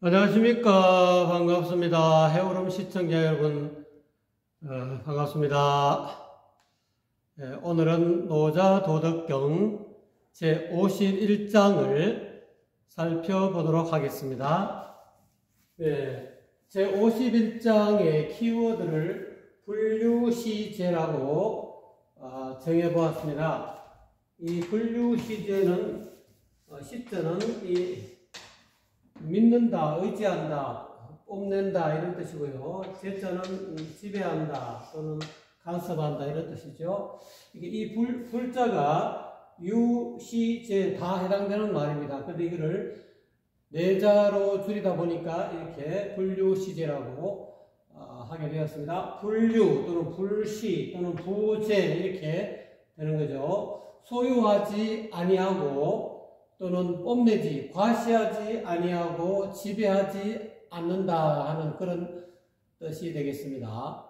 안녕하십니까. 반갑습니다. 해오름 시청자 여러분, 반갑습니다. 오늘은 노자도덕경 제51장을 살펴보도록 하겠습니다. 제51장의 키워드를 분류시제라고 정해보았습니다. 이 분류시제는, 시제는 믿는다, 의지한다, 뽐낸다 이런 뜻이고요. 제자는 지배한다 또는 간섭한다 이런 뜻이죠. 이 불자가 유, 시, 제 다 해당되는 말입니다. 그런데 이거를 네자로 줄이다 보니까 이렇게 분류시제라고 하게 되었습니다. 분류 또는 불시 또는 부제 이렇게 되는 거죠. 소유하지 아니하고 또는 뽐내지, 과시하지 아니하고 지배하지 않는다 하는 그런 뜻이 되겠습니다.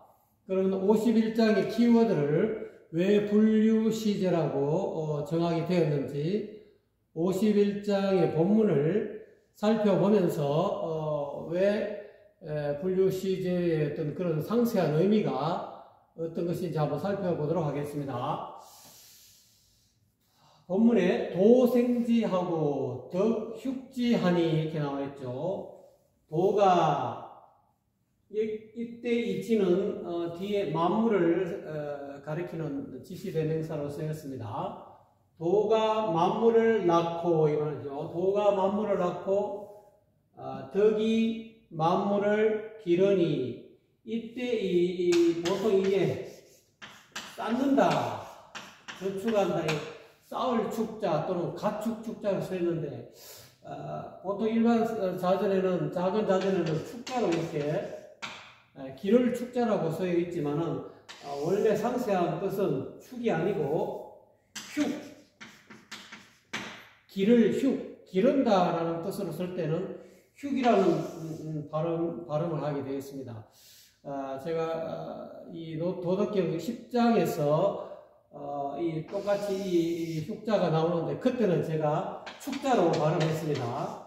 그러면 51장의 키워드를 왜 분류시제라고 정하게 되었는지 51장의 본문을 살펴보면서 왜 분류시제의 어떤 그런 상세한 의미가 어떤 것인지 한번 살펴보도록 하겠습니다. 본문에 도생지하고 덕휴지하니 이렇게 나와 있죠. 도가 이때 이 지는 뒤에 만물을 가리키는 지시대명사로 쓰였습니다. 도가 만물을 낳고 이 말이죠. 도가 만물을 낳고 덕이 만물을 기르니 이때 보통 이게 쌓는다, 저축한다. 쌓을 축자 또는 가축 축자로 써있는데 보통 일반 자전에는 작은 자전에는 축자로 이렇게 기를 축자라고 써여 있지만은 원래 상세한 뜻은 축이 아니고 흉, 기를 기른다라는 뜻으로 쓸 때는 흉이라는 발음을 하게 되어 있습니다. 제가 이 도덕경 10장에서 똑같이 이 흉자가 나오는데 그때는 제가 축자로 발음했습니다.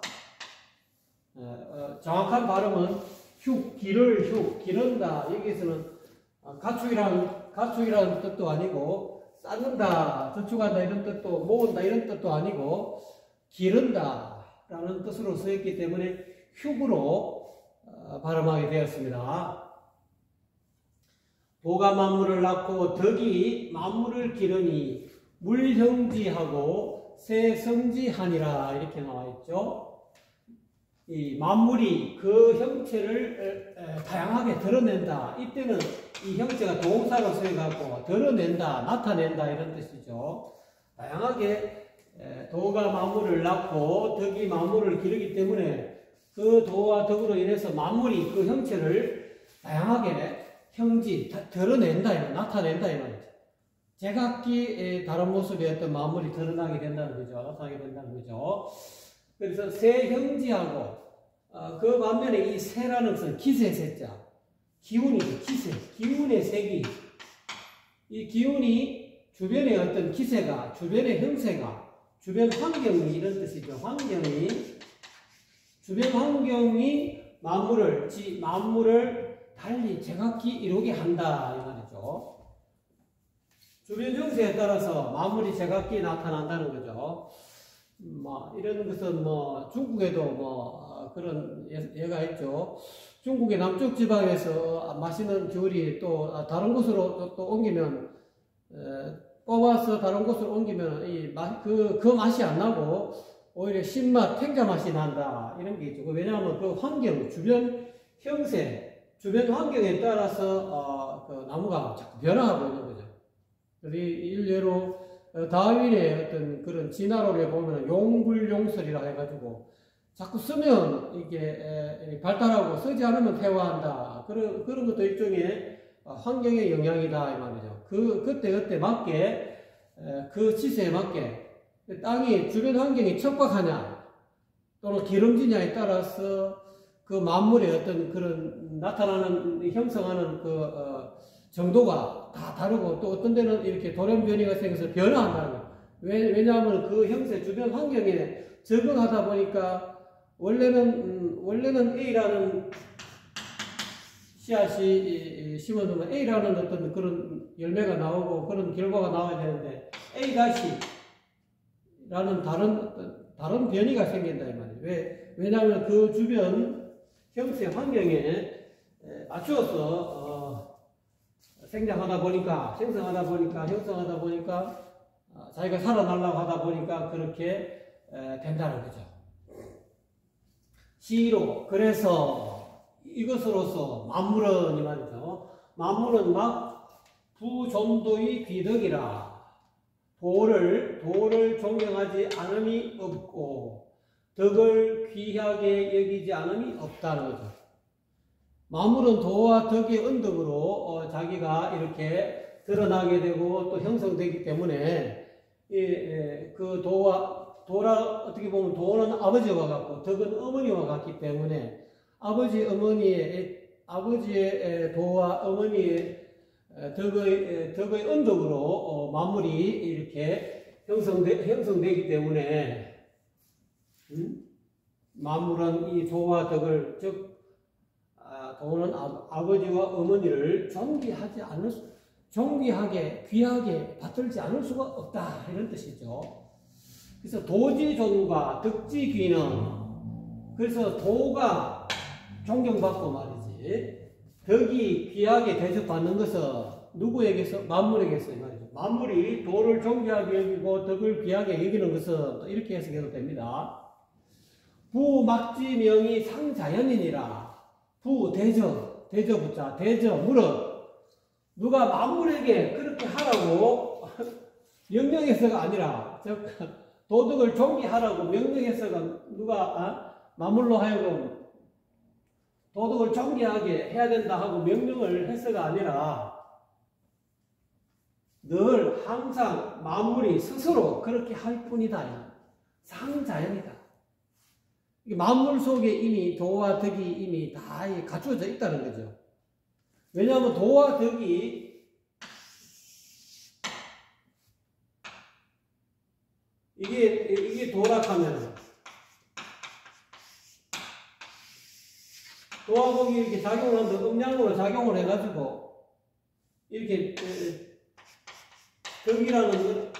정확한 발음은 기른다. 여기에서는 가축이라는 뜻도 아니고 쌓는다, 저축한다 이런 뜻도, 모은다 이런 뜻도 아니고 기른다 라는 뜻으로 쓰였기 때문에 흉으로 발음하게 되었습니다. 도가 만물을 낳고 덕이 만물을 기르니 물형지하고 새성지하니라 이렇게 나와 있죠. 이 만물이 그 형체를 다양하게 드러낸다. 이때는 이 형체가 동사로 쓰여갖고 드러낸다, 나타낸다 이런 뜻이죠. 다양하게 도가 만물을 낳고 덕이 만물을 기르기 때문에 그 도와 덕으로 인해서 만물이 그 형체를 다양하게 드러낸다, 나타낸다, 이 말이죠. 제각기 다른 모습의 어떤 만물이 드러나게 된다는 거죠. 나타나게 된다는 거죠. 그래서 새형지하고, 그 반면에 이 새라는 것은 기세세자. 기운이죠, 기세. 기운의 색이. 이 기운이 주변의 어떤 기세가, 주변의 형세가, 주변 환경이 이런 뜻이죠. 주변 환경이 만물을 달리 제각기 이루게 한다 이 말이죠. 주변 형세에 따라서 만물이 제각기 나타난다는 거죠. 이런 것은 중국에도 그런 예가 있죠. 중국의 남쪽 지방에서 마시는 귤이 또 다른 곳으로 또 옮기면 뽑아서 다른 곳으로 옮기면 그 맛이 안 나고 오히려 신맛, 탱자 맛이 난다 이런 게 있죠. 왜냐하면 그 환경, 주변 형세, 주변 환경에 따라서 그 나무가 자꾸 변화하고 있는 거죠. 일례로 다윈의 어떤 그런 진화론에 보면 용불용설이라 해가지고 자꾸 쓰면 이게 발달하고 쓰지 않으면 퇴화한다. 그런 것도 일종의 환경의 영향이다 이 말이죠. 그때 맞게 그 지세에 맞게 땅이 주변 환경이 척박하냐 또는 기름지냐에 따라서 그 만물의 어떤 그런 나타나는 형성하는 정도가 다 다르고 또 어떤 데는 이렇게 돌연변이가 생겨서 변화한다는 거예요. 왜냐하면 그 형세 주변 환경에 적응하다 보니까 원래는 A라는 씨앗이 심어두면 A라는 어떤 그런 열매가 나오고 그런 결과가 나와야 되는데 A-라는 다른 변이가 생긴다 이 말이에요. 왜냐하면 그 주변 형태 환경에 맞추어서 생성하다 보니까 자기가 살아나려고 하다 보니까 그렇게 된다는 거죠. C로 그래서 이것으로서 만물은 이 말이죠. 만물은 막 부존도의 귀덕이라 도를 존경하지 않음이 없고 덕을 귀하게 여기지 않음이 없다는 거죠. 만물은 도와 덕의 언덕으로 자기가 이렇게 드러나게 되고 또 형성되기 때문에 그 도라 어떻게 보면 도는 아버지와 같고 덕은 어머니와 같기 때문에 아버지의 도와 어머니의 덕의 언덕으로 만물이 이렇게 형성되기 때문에 만물은 이 도와 덕을 즉 도는 아버지와 어머니를 존귀하게 귀하게 받들지 않을 수가 없다 이런 뜻이죠. 그래서 도지존과 덕지귀는 그래서 도가 존경받고 말이지 덕이 귀하게 대접받는 것은 누구에게서? 만물에게서 말이죠. 만물이 도를 존귀하게 여기고 덕을 귀하게 여기는 것은 또 이렇게 해석해도 됩니다. 부막지명이 상자연이니라. 대저부자 무릇 누가 만물에게 그렇게 하라고 명령해서가 아니라 즉 도덕을 존귀하라고 명령해서가 누가 만물로 하여금 도덕을 존귀하게 해야 된다 하고 명령을 해서가 아니라 늘 항상 만물이 스스로 그렇게 할 뿐이다. 상자연이다. 만물 속에 이미 도와 덕이 이미 다 갖추어져 있다는 거죠. 왜냐하면 도와 덕이 이게 도락하면 도와 덕이 이렇게 작용을 하는데 음양으로 작용을 해가지고 이렇게 덕이라는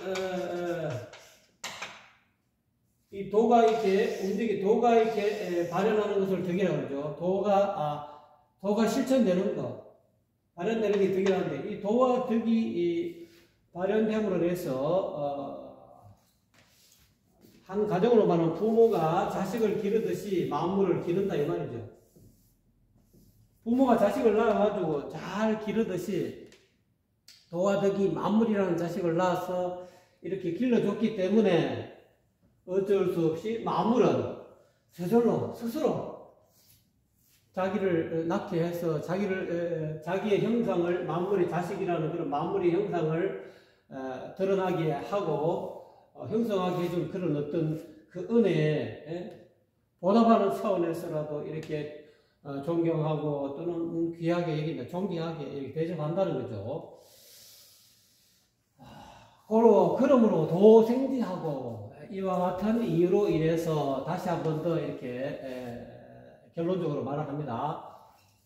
이 도가 이렇게 발현하는 것을 덕이라고 그러죠. 도가 실천되는 것, 발현되는 게 덕이라는데, 이 도와 덕이 발현됨으로 해서, 한 가정으로 말하면 부모가 자식을 기르듯이 만물을 기른다, 이 말이죠. 부모가 자식을 낳아가지고 잘 기르듯이 도와 덕이 만물이라는 자식을 낳아서 이렇게 길러줬기 때문에 어쩔 수 없이 만물은 스스로 자기를 낳게 해서 자기의 형상을 만물의 자식이라는 그런 만물의 형상을 드러나게 하고 형성하게 해준 그런 어떤 그 은혜에 보답하는 차원에서라도 이렇게 존경하고 또는 귀하게 여긴다, 존귀하게 이렇게 대접한다는 거죠. 그러므로 도생지하고 이와 같은 이유로 인해서 다시 한 번 더 이렇게 결론적으로 말을 합니다.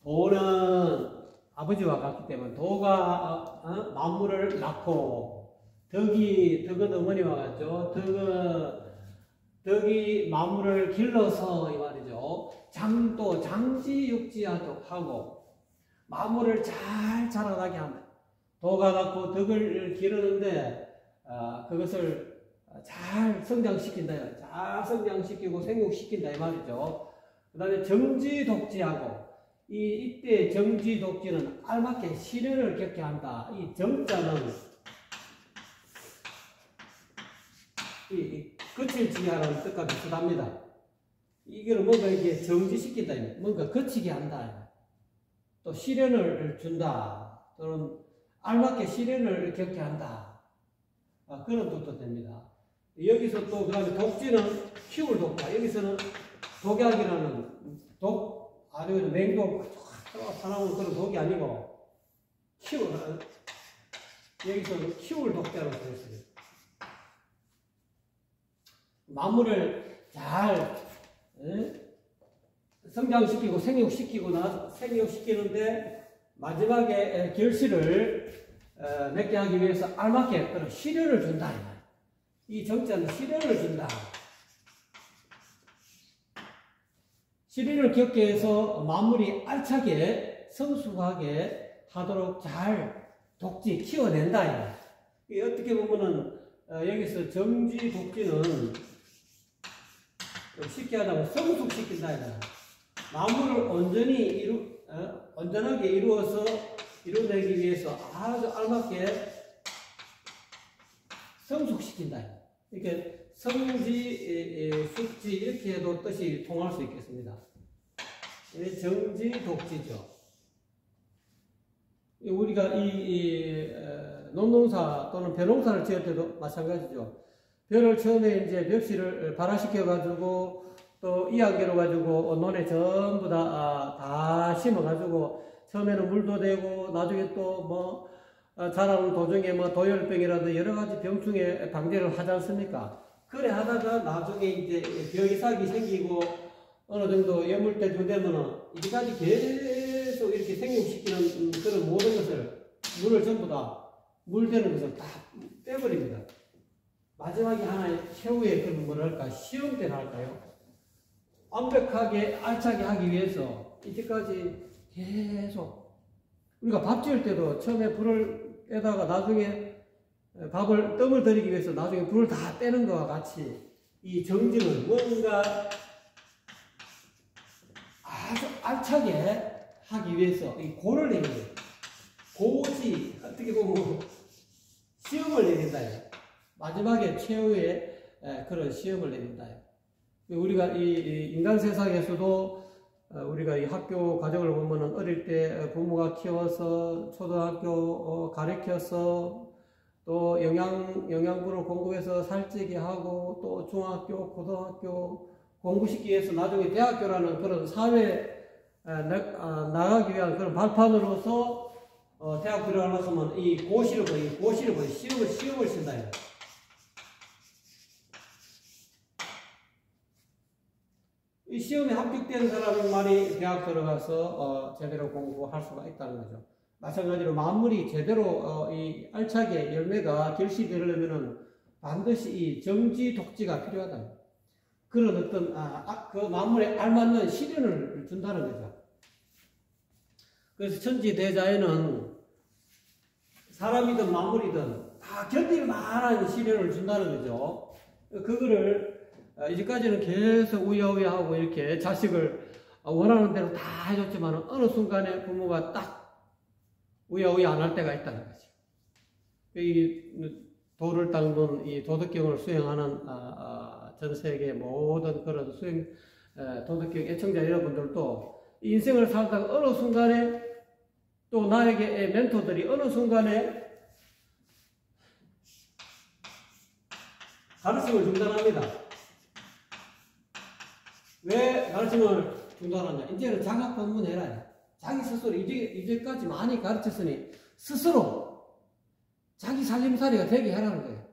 도는 아버지와 같기 때문에 도가 만물을 낳고 덕은 어머니와 같죠. 덕이 만물을 길러서 이 말이죠. 장지육지하도 하고 만물을 잘 자라나게 합니다. 도가 낳고 덕을 기르는데 그것을 잘 성장시킨다. 잘 성장시키고 생육시킨다 이 말이죠. 그 다음에 정지독지하고 이때 정지독지는 알맞게 시련을 겪게 한다. 이 정자는 이 거칠지하라는 뜻과 비슷합니다. 이거는 뭔가 이게 정지시킨다. 뭔가 거치게 한다. 또 시련을 준다. 또는 알맞게 시련을 겪게 한다. 그런 뜻도 됩니다. 여기서 또 그다음에 독지는 키울 독자. 여기서는 독약이라는 아니면 맹독 사나운 그런 독이 아니고 여기서 키울 독자로 되어 있어요. 만물을 잘 성장시키고 생육시키고 나서 생육시키는데 마지막에 결실을 맺게 하기 위해서 알맞게 그런 시련을 준다. 이 정자는 시련을 준다. 시련을 겪게 해서 만물이 알차게 성숙하게 하도록 잘 독지 키워낸다. 이게 어떻게 보면은 여기서 정지 독지는 쉽게 하자면 성숙시킨다. 만물을 온전하게 이루어내기 위해서 아주 알맞게 성숙시킨다. 이렇게 성지, 숙지 이렇게 해도 뜻이 통할 수 있겠습니다. 정지, 독지죠. 우리가 논농사 또는 벼농사를 지을 때도 마찬가지죠. 벼를 처음에 이제 벽실을 발화시켜가지고 또 이안개로 가지고 논에 전부 다 심어가지고 처음에는 물도 대고 나중에 또 자라는 도중에 도열병이라든 여러 가지 병충해 방제를 하지 않습니까? 그래 하다가 나중에 이제 벼이삭이 생기고 어느 정도 여물때쯤 되면은 이제까지 계속 이렇게 생육시키는 그런 모든 것을 물을 전부 다 물되는 것을 다 빼버립니다. 마지막에 하나의 최후의 그런 뭐랄까 시험 때나 할까요? 완벽하게 알차게 하기 위해서 이때까지 계속 우리가 밥 지을 때도 처음에 불을 빼다가 나중에 뜸을 들이기 위해서 나중에 불을 다 빼는 것과 같이 이 정지는 뭔가 아주 알차게 하기 위해서 이 고를 내리는 거예요. 고지 어떻게 보면 시험을 내린다. 마지막에 최후의 그런 시험을 내린다. 우리가 이 인간 세상에서도 우리가 이 학교 과정을 보면은 어릴 때 부모가 키워서 초등학교 가르쳐서 또 영양분을 공급해서 살찌게 하고 또 중학교, 고등학교 공부시키기 위해서 나중에 대학교라는 그런 사회에 나가기 위한 그런 발판으로서 대학 들어가려면 이 고시를 시험을 친다. 이 시험에 합격된 사람만이 대학 들어가서 제대로 공부할 수가 있다는 거죠. 마찬가지로 만물이 제대로 이 알차게 열매가 결실이 되려면은 반드시 이 정지 독지가 필요하다. 그런 어떤 그 만물에 알맞는 시련을 준다는 거죠. 그래서 천지대자에는 사람이든 만물이든 다 견딜 만한 시련을 준다는 거죠. 그거를 이제까지는 계속 우야우야하고 이렇게 자식을 원하는 대로 다 해줬지만 어느 순간에 부모가 딱 우야우야 안 할 때가 있다는 거죠. 이 도를 닦는 이 도덕경을 수행하는 전 세계 모든 그런 도덕경 애청자 여러분들도 인생을 살다가 어느 순간에 또 나에게 멘토들이 어느 순간에 가르침을 중단합니다. 왜 가르침을 중단하냐? 이제는 자각 본문해라. 자기 스스로 이제까지 많이 가르쳤으니 스스로 자기 살림살이가 되게 하라는 거예요.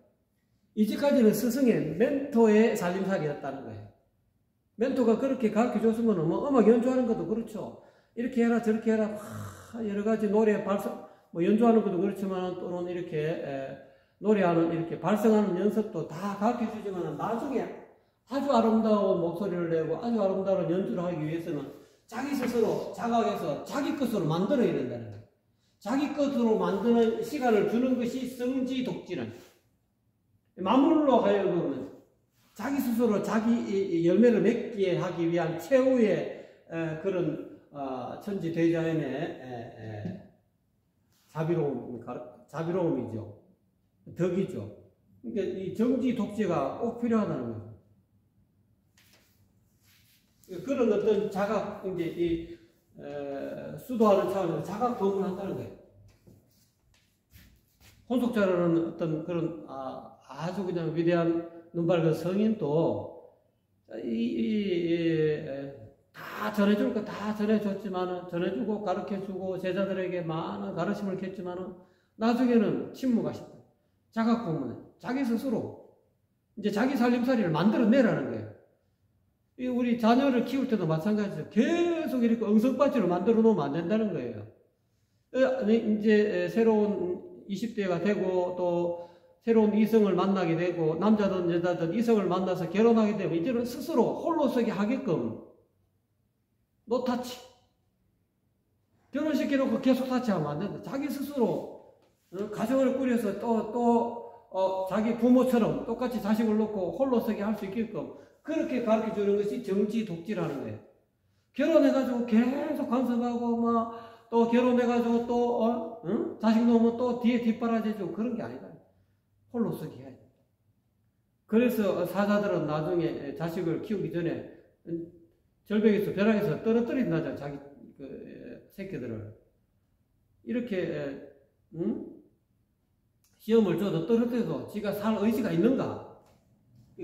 이제까지는 스승의 멘토의 살림살이였다는 거예요. 멘토가 그렇게 가르쳐 줬으면 음악 연주하는 것도 그렇죠. 이렇게 해라 저렇게 해라 여러 가지 노래 발성 연주하는 것도 그렇지만 또는 이렇게 노래하는 이렇게 발성하는 연습도 다 가르쳐 주지만 나중에 아주 아름다운 목소리를 내고 아주 아름다운 연주를 하기 위해서는 자기 스스로 자각해서 자기 것으로 만들어야 된다는 거예요. 자기 것으로 만드는 시간을 주는 것이 성지독지는 만물로 하여금 자기 스스로 자기 열매를 맺게 하기 위한 최후의 그런 천지대자연의 자비로움이죠. 덕이죠. 그러니까 이 정지독지가 꼭 필요하다는 거예요. 그런 어떤 자각, 이제 수도하는 차원에서 자각 도움을 한다는 거예요. 혼속자라는 어떤 그런 아주 그냥 위대한 눈밝은 성인도 다 전해줄 거 다 전해줬지만은 전해주고 가르쳐주고 제자들에게 많은 가르침을 겠지만은 나중에는 침묵하셨다. 자각 보면 자기 스스로 이제 자기 살림살이를 만들어내라는 거예요. 우리 자녀를 키울 때도 마찬가지죠. 계속 이렇게 엉성바지로 만들어 놓으면 안 된다는 거예요. 이제 새로운 20대가 되고 또 새로운 이성을 만나게 되고 남자든 여자든 이성을 만나서 결혼하게 되면 이제는 스스로 홀로 서게 하게끔 노타치. 결혼시켜놓고 계속 타치하면 안 된다. 자기 스스로 가정을 꾸려서 자기 부모처럼 똑같이 자식을 놓고 홀로 서게 할 수 있게끔 그렇게 가르쳐 주는 것이 정지 독지라는 거예요. 결혼해가지고 계속 간섭하고 또 결혼해가지고 또 자식 놓으면 또 뒤에 뒷바라지해주고 그런 게 아니다. 홀로 서게 해야 돼. 그래서 사자들은 나중에 자식을 키우기 전에 절벽에서 벼락에서 떨어뜨린다잖아. 자기 새끼들을 이렇게 시험을 줘도 떨어뜨려도 지가 살 의지가 있는가?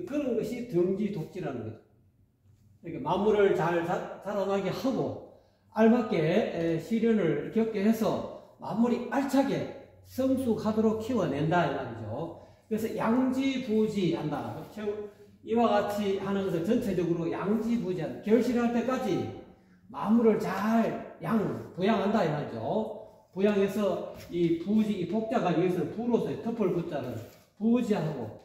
그런 것이 정지 독지라는 거죠. 이렇게 만물을 잘 자라나게 하고 알맞게 시련을 겪게 해서 만물이 알차게 성숙하도록 키워낸다 이 말이죠. 그래서 양지부지한다. 이와 같이 하는 것을 전체적으로 양지부지한다. 결실할 때까지 만물을 잘 부양한다 이 말이죠. 부양해서 이 부지, 이 복자가 여기서 부로서의 터플 부자를 부지하고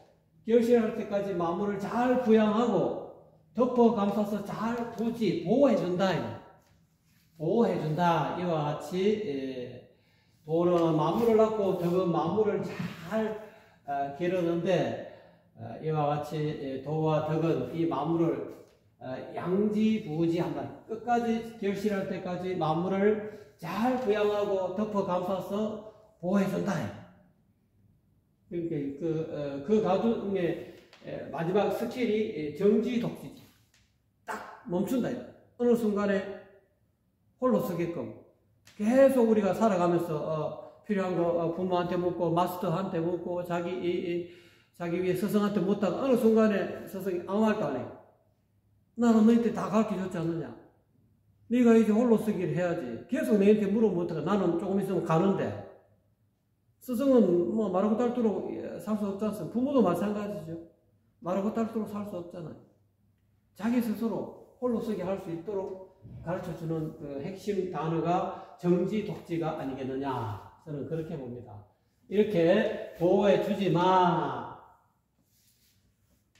결실할 때까지 만물을 잘 부양하고 덮어 감싸서 잘 보호해준다. 보호해준다. 이와 같이 도는 만물을 낳고 덕은 만물을 잘 기르는데 이와 같이 도와 덕은 이 만물을 양지부지한다. 끝까지 결실할 때까지 만물을 잘 부양하고 덮어 감싸서 보호해준다. 그러니까 그 가정의 마지막 스킬이 정지 독지지. 딱 멈춘다. 어느 순간에 홀로 서게끔 계속 우리가 살아가면서 필요한 거 부모한테 묻고 마스터한테 묻고 자기 위에 스승한테 묻다가 어느 순간에 스승이 아무 말도 안 해. 나는 너희한테 다 가르쳐줬지 않느냐. 네가 이제 홀로 서기를 해야지. 계속 너희한테 물어보다가 나는 조금 있으면 가는데 스승은 마르고 닳도록 살 수 없지 않습니까? 부모도 마찬가지죠. 마르고 닳도록 살 수 없잖아요. 자기 스스로 홀로 서게 할 수 있도록 가르쳐주는 그 핵심 단어가 정지 독지가 아니겠느냐. 저는 그렇게 봅니다. 이렇게 보호해 주지만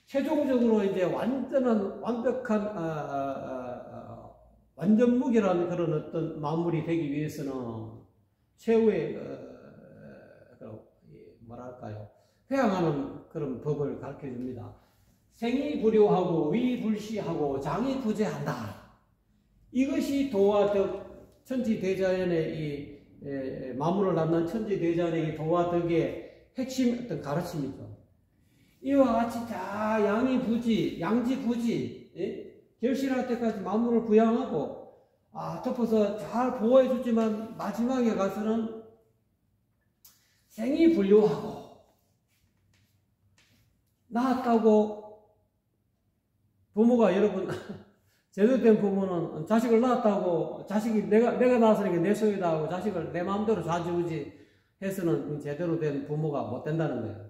최종적으로 이제 완벽한 완전무결한 그런 어떤 마무리 되기 위해서는 최후의 뭐랄까요? 회항하는 그런 법을 가르쳐 줍니다. 생이 불효하고 위불시하고 장이 부재한다. 이것이 도와 덕 천지대자연의 이 만물을 낳는 천지대자연의 이 도와 덕의 핵심 어떤 가르침이죠. 이와 같이 다 양지부지, 결실할 때까지 만물을 부양하고 덮어서 잘 보호해 주지만 마지막에 가서는 생이 불효하고 낳았다고 부모가 여러분 제대로 된 부모는 자식을 낳았다고 자식이 내가 낳았으니까 내 소유다 하고 자식을 내 마음대로 좌지우지 해서는 제대로 된 부모가 못 된다는 거예요.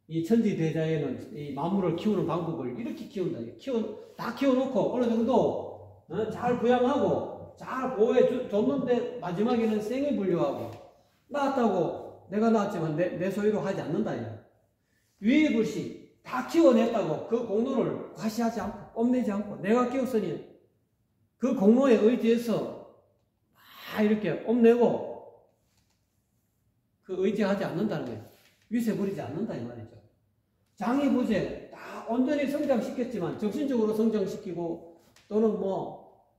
이 천지대자에는 이 만물을 키우는 방법을 이렇게 키운다. 다 키워놓고 어느 정도 잘 부양하고 잘 보호해 줬는데 마지막에는 생이 불효하고 낳았다고 내가 낳았지만 내 소유로 하지 않는다. 위불시 다 키워냈다고 그 공로를 과시하지 않고 뽐내지 않고 내가 키웠으니 그 공로에 의지해서 이렇게 뽐내고 그 의지하지 않는다는 거예요. 위세 부리지 않는다 이 말이죠. 장이부재 다 온전히 성장시켰지만 정신적으로 성장시키고 또는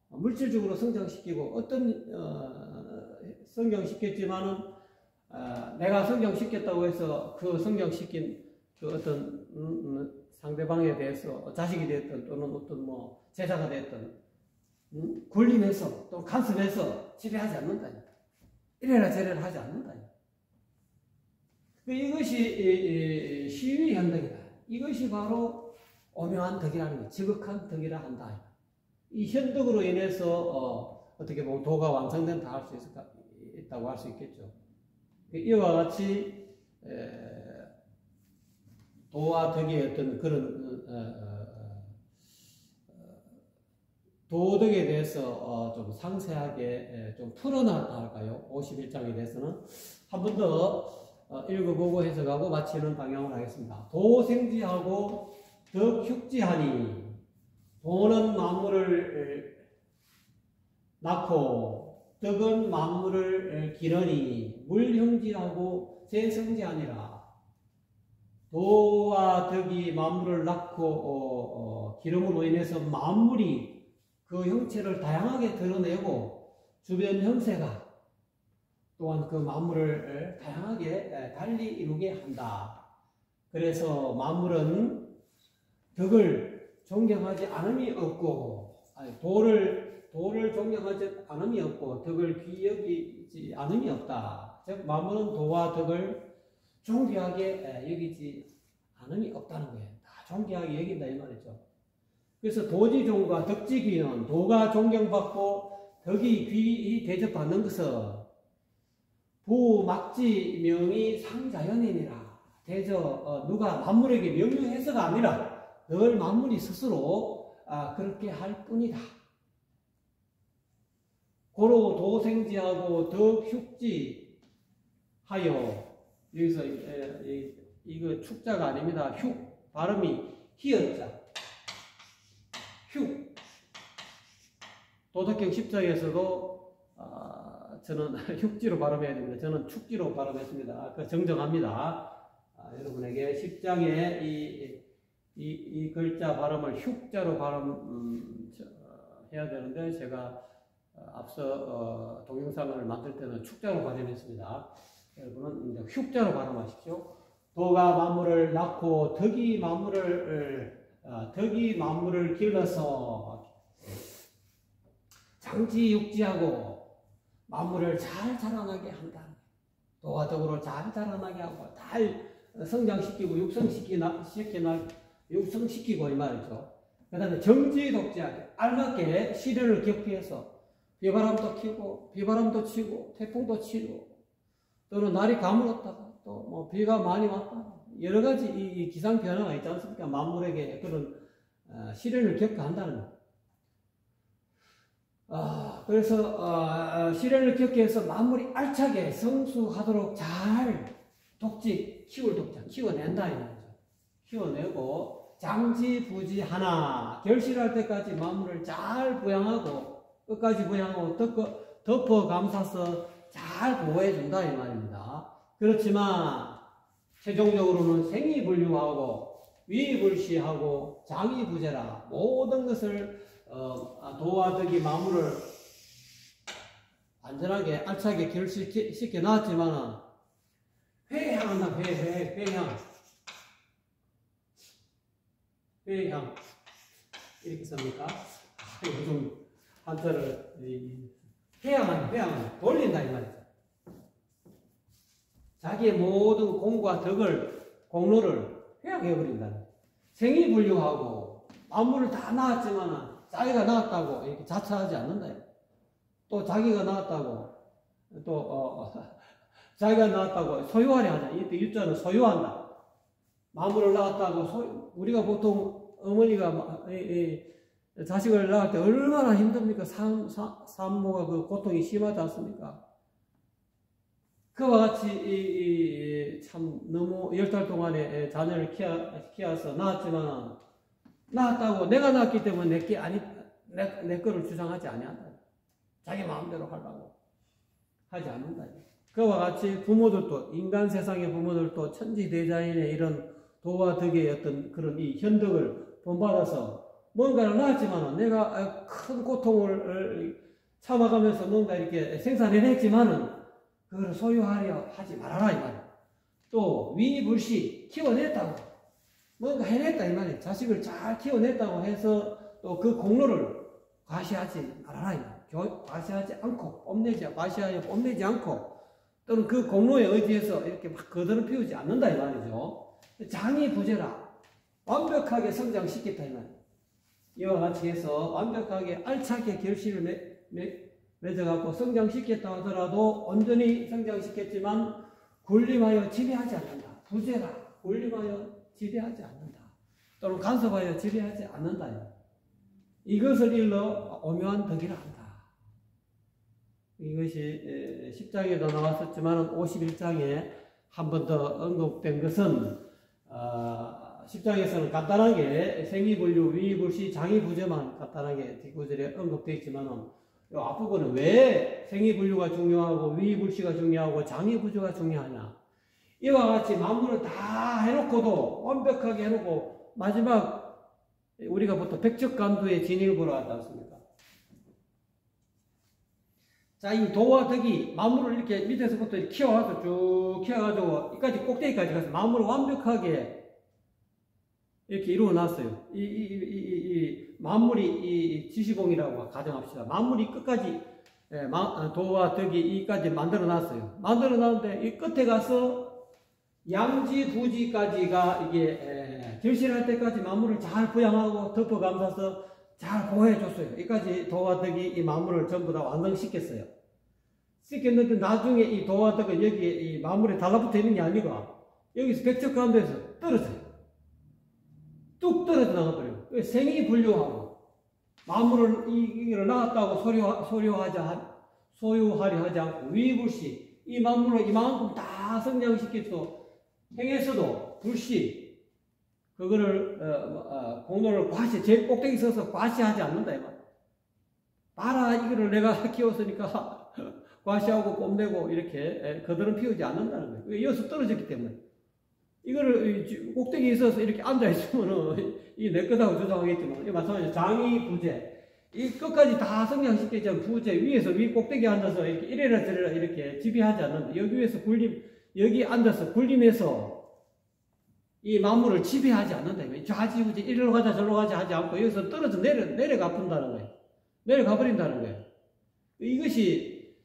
물질적으로 성장시키고 어떤 성장시켰지만은 내가 성장시켰다고 해서 그 성장시킨 그 어떤 상대방에 대해서 자식이 됐든 또는 어떤 제자가 됐든 군림해서 또 간섭해서 지배하지 않는다. 이래라 저래라 하지 않는다. 이것이 시위현덕이다. 이것이 바로 오묘한 덕이라는 거예요. 지극한 덕이라 한다. 이 현덕으로 인해서 어떻게 보면 도가 완성된다 할 수 있다고 할 수 있겠죠. 이와 같이 도와 덕의 어떤 그런 도덕에 대해서 좀 상세하게 좀 풀어놨다 할까요? 51장에 대해서는 한 번 더 읽어보고 해석하고 마치는 방향으로 하겠습니다. 도생지하고 덕육지하니 도는 만물을 낳고 덕은 만물을 기르니 물형지하고 재성지하니라. 도와 덕이 만물을 낳고 기름으로 인해서 만물이 그 형체를 다양하게 드러내고 주변 형세가 또한 그 만물을 다양하게 달리 이루게 한다. 그래서 만물은 덕을 존경하지 않음이 없고 도를 존경하지 않음이 없고 덕을 귀히 여기지 않음이 없다. 즉 만물은 도와 덕을 존귀하게 여기지 않음이 없다는 거예요. 다 존귀하게 여긴다 이 말이죠. 그래서 도지존과 덕지귀는 도가 존경받고 덕이 귀히 대접받는 것은 부막지명이 상자연이니라. 대저 누가 만물에게 명령해서가 아니라 늘 만물이 스스로 그렇게 할 뿐이다. 고로 도생지하고 덕육지 하여 여기서 이거 축자가 아닙니다. 흉 발음이 히읗자 흉 도덕경 10장에서도 저는 흉지로 발음해야 됩니다. 저는 축지로 발음했습니다. 정정합니다. 여러분에게 10장에 이 글자 발음을 흉자로 발음해야 되는데 제가 앞서 동영상을 만들 때는 축자로 발음했습니다. 여러분은 흉자로 발음하십시오. 도가 만물을 낳고 덕이 만물을 길러서 장지육지하고 만물을 잘 자라나게 한다. 도와 덕으로 잘 자라나게 하고 잘 성장시키고 육성시키고 이 말이죠. 그 다음에 정지독지하게 알맞게 시련을 격피해서 비바람도 키고 비바람도 치고 태풍도 치고 또는 날이 가물었다가 또 뭐 비가 많이 왔다가 여러 가지 이 기상 변화가 있지 않습니까? 만물에게 그런 시련을 겪어한다는 거예요. 그래서 시련을 겪게 해서 만물이 알차게 성수하도록 잘 키워낸다 이 말이죠. 키워내고 장지부지하나 결실할 때까지 만물을 잘 부양하고 끝까지 부양하고 덮어 감싸서 잘 보호해준다 이 말입니다. 그렇지만 최종적으로는 생이불류하고 위불시하고 장이부재라 모든 것을 도와 덕이 만물을 안전하게 알차게 결실시켜 놨지만은 회향한다. 회향 이렇게 씁니까? 요즘 한자를 회향 돌린다 이 말이죠. 자기의 모든 공과 공로를 회양해버린다. 생이불류하고 만물을 다 낳았지만 자기가 낳았다고 이렇게 자처하지 않는다. 또 자기가 낳았다고 자기가 낳았다고 소유하려 하자. 이때 유자는 소유한다. 만물을 낳았다고 우리가 보통 어머니가 자식을 낳을 때 얼마나 힘듭니까? 산모가 그 고통이 심하지 않습니까? 그와 같이 참 너무 10달 동안에 자녀를 키워서 낳았지만 낳았다고 내가 낳았기 때문에 내 거를 주장하지 아니한다. 자기 마음대로 하려고 하지 않는다. 그와 같이 부모들도 인간 세상의 부모들도 천지대자연의 이런 도와 덕의 어떤 그런 이 현덕을 본받아서 뭔가를 낳았지만 내가 큰 고통을 참아가면서 뭔가 이렇게 생산해냈지만은 그걸 소유하려 하지 말아라 이 말이야. 또 위불시 키워냈다고 뭔가 해냈다 이 말이야. 자식을 잘 키워냈다고 해서 또 그 공로를 과시하지 말아라 이 말이야. 과시하지 않고 뽐내지 않고 또는 그 공로에 의지해서 이렇게 막 거들어 피우지 않는다 이 말이죠. 장이 부재라 완벽하게 성장시켰다 이 말이야. 이와 같이 해서 완벽하게 알차게 결실을 맺어갖고 성장시켰다 하더라도 온전히 성장시켰지만 군림하여 지배하지 않는다. 부재라 군림하여 지배하지 않는다. 또는 간섭하여 지배하지 않는다. 이것을 일러 오묘한 덕이라 한다. 이것이 10장에도 나왔었지만 51장에 한 번 더 언급된 것은 10장에서는 간단하게 생이불류, 위불시, 장이부제만 간단하게 뒷구절에 언급되어 있지만 이 앞부분은 왜 생이불류가 중요하고 위불시가 중요하고 장이부제가 중요하냐. 이와 같이 만물을 다 해놓고도 완벽하게 해놓고 마지막 우리가 보통 백척간두의 진행을 보러 갔지 않습니까? 자, 이 도와 덕이 만물을 이렇게 밑에서부터 키워가지고 쭉 키워가지고 여기까지 꼭대기까지 가서 만물을 완벽하게 이렇게 이루어 놨어요. 이 만물이 이 지시봉이라고 가정합시다. 만물이 끝까지 도와 덕이 이까지 만들어 놨어요. 만들어 놨는데 이 끝에 가서 양지 부지까지가 이게 결실할 때까지 만물을 잘 부양하고 덮어 감싸서 잘 보호해 줬어요. 여기까지 도와 덕이 이 만물을 전부 다 완성시켰어요. 시켰는데 나중에 이 도와 덕은 여기에 이 만물에 달라붙어 있는 게 아니고 여기서 백척 가운데서 떨어져요. 뚝 떨어져 나가버려요. 생이 불류하고 만물을 이걸 나갔다고 소유하려 하지 않고 위불시 이 만물을 이만큼 다 성장시켜서 행해서도 불시 그거를 공로를 과시 제일 꼭대기 서서 과시하지 않는다 이 말. 봐라 이거를 내가 키웠으니까 과시하고 뽐내고 이렇게 거드름 피우지 않는다는 거예요. 이어서 떨어졌기 때문에 이거를 꼭대기에 있어서 이렇게 앉아 있으면은 이 내 거다고 주장하겠지만 이 마찬가지로 장이 부재 이 끝까지 다 성장시키지 않은 부재 위에서 위 꼭대기에 앉아서 이렇게 이래라 저래라 이렇게 지배하지 않는다. 여기 위에서 여기 앉아서 굴림해서 이 만물을 지배하지 않는다. 좌지우지 이리로 가자 저리로 가자 하지 않고 여기서 떨어져 내려가 푼다는 거예요. 내려가 버린다는 거예요. 이것이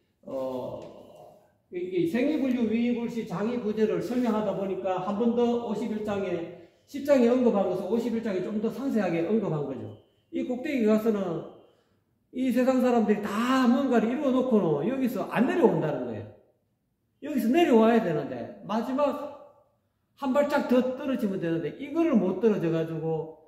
생이불류 위불시 장이부제를 설명하다 보니까 한 번 더 51장에 10장에 언급한 것을 51장에 좀 더 상세하게 언급한 거죠. 이 꼭대기 가서는 이 세상 사람들이 다 뭔가를 이루어 놓고는 여기서 안 내려온다는 거예요. 여기서 내려와야 되는데 마지막 한 발짝 더 떨어지면 되는데 이거를 못 떨어져 가지고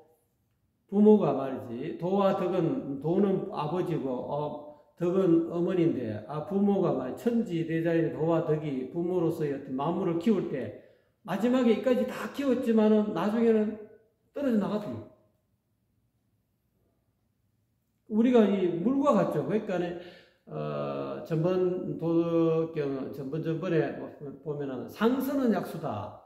부모가 말이지 도와 덕은 도는 아버지고 덕은 어머니인데 부모가 말 천지대자인 도와 덕이 부모로서의 어떤 만물을 키울 때 마지막에 이까지 다 키웠지만은 나중에는 떨어져 나가더니 우리가 이 물과 같죠. 그러니까 전번에 보면은 상선은 약수다.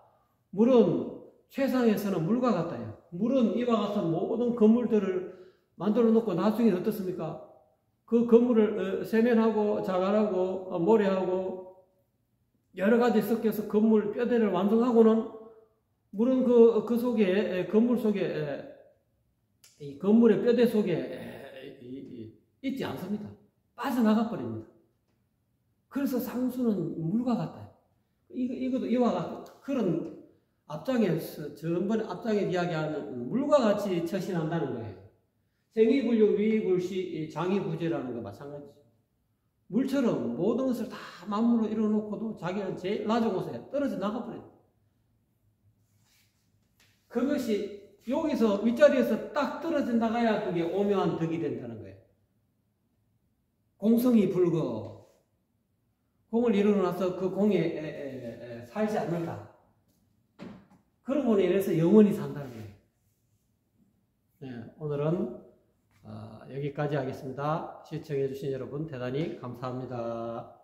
물은 최상에서는 물과 같아요. 물은 이와 같은 모든 건물들을 만들어 놓고 나중에 어떻습니까? 그 건물을 세면하고 자갈하고 모래하고 여러 가지 섞여서 건물 뼈대를 완성하고는 물은 그 속에 건물 속에 이 건물의 뼈대 속에 있지 않습니다. 빠져나가 버립니다. 그래서 상수는 물과 같아요. 이것도 이와 같은 그런 전번에 앞장에 이야기하는 물과 같이 처신한다는 거예요. 생이불류 위불시 장이부제라는 거 마찬가지죠. 물처럼 모든 것을 다 만물로 이뤄놓고도 자기는 제일 낮은 곳에 떨어져 나가버려요. 그것이 여기서 윗자리에서 딱 떨어져 나가야 그게 오묘한 덕이 된다는 거예요. 공성이 불거 공을 이루어놔서 그 공에 살지 않는다. 그런 분에 인해서 영원히 산다는 거예요. 네, 오늘은 여기까지 하겠습니다. 시청해 주신 여러분 대단히 감사합니다.